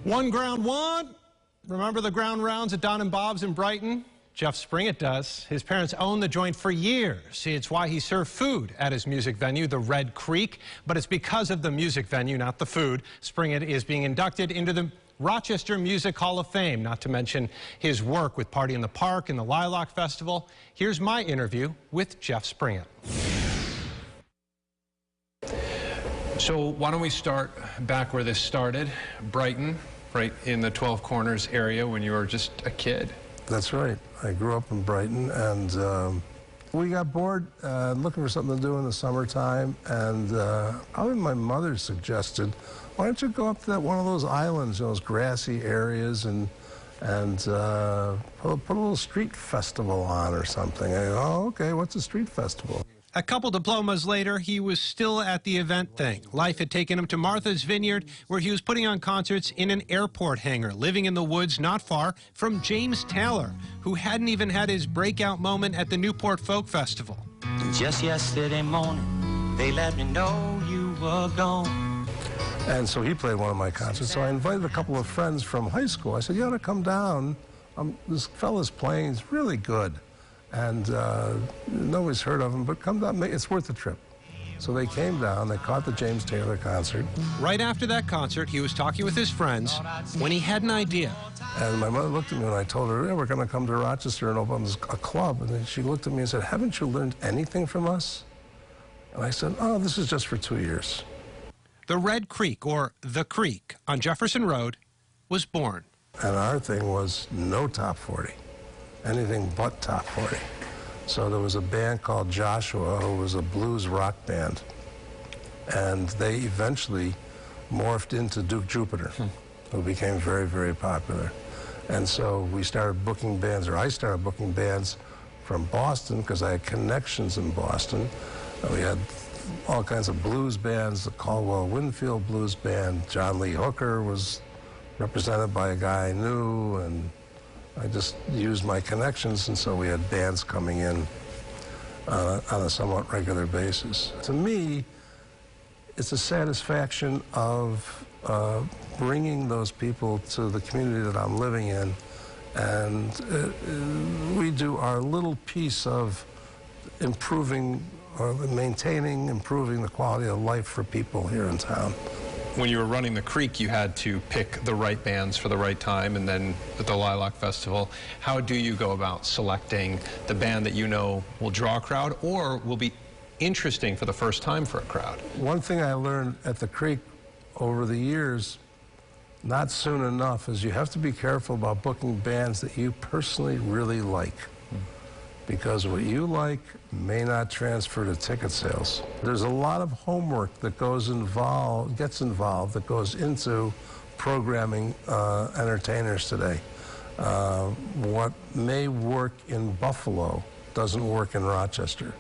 One ground one. Remember the ground rounds at Don and Bob's in Brighton? Jeff Springutt does. His parents owned the joint for years. It's why he served food at his music venue, the Red Creek. But it's because of the music venue, not the food. Springutt is being inducted into the Rochester Music Hall of Fame, not to mention his work with Party in the Park and the Lilac Festival. Here's my interview with Jeff Springutt. So why don't we start back where this started, Brighton, right in the 12 Corners area when you were just a kid. That's right. I grew up in Brighton, and we got bored looking for something to do in the summertime, and probably my mother suggested, why don't you go up to one of those islands, those grassy areas, and put a little street festival on or something. I go, oh, okay, what's a street festival? A couple diplomas later, he was still at the event thing. Life had taken him to Martha's Vineyard, where he was putting on concerts in an airport hangar, living in the woods not far from James Taylor, who hadn't even had his breakout moment at the Newport Folk Festival. Just yesterday morning, they let me know you were gone. And so he played one of my concerts, so I invited a couple of friends from high school. I said, you ought to come down. This fella's playing, he's really good. And nobody's heard of him, but come down, it's worth the trip. So they came down, they caught the James Taylor concert. Right after that concert, he was talking with his friends when he had an idea. And my mother looked at me when I told her, yeah, we're going to come to Rochester and open a club. And then she looked at me and said, haven't you learned anything from us? And I said, oh, this is just for 2 years. The Red Creek, or The Creek, on Jefferson Road, was born. And our thing was no top 40. Anything but top 40. So there was a band called Joshua, who was a blues rock band. And they eventually morphed into Duke Jupiter, who became very, very popular. And so we started booking bands, or I started booking bands from Boston, because I had connections in Boston. We had all kinds of blues bands, the Caldwell Winfield Blues Band. John Lee Hooker was represented by a guy I knew, and I just used my connections, and so we had bands coming in on a somewhat regular basis. To me, it's a satisfaction of bringing those people to the community that I'm living in, and we do our little piece of improving or maintaining, improving the quality of life for people here in town. When you were running the Creek, you had to pick the right bands for the right time, and then at the Lilac Festival, how do you go about selecting the band that you know will draw a crowd or will be interesting for the first time for a crowd? One thing I learned at the Creek over the years, not soon enough, is you have to be careful about booking bands that you personally really like. Because what you like may not transfer to ticket sales. There's a lot of homework that gets involved, that goes into programming entertainers today. What may work in Buffalo doesn't work in Rochester.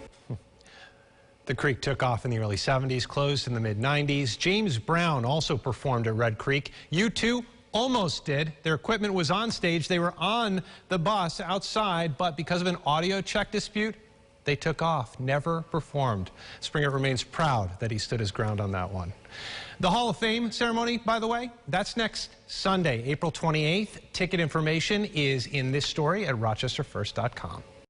The Creek took off in the early 70s, closed in the mid-90s. James Brown also performed at Red Creek. U2 almost did. Their equipment was on stage. They were on the bus outside, but because of an audio check dispute, they took off, never performed. Springutt remains proud that he stood his ground on that one. The Hall of Fame ceremony, by the way, that's next Sunday, April 28th. Ticket information is in this story at rochesterfirst.com.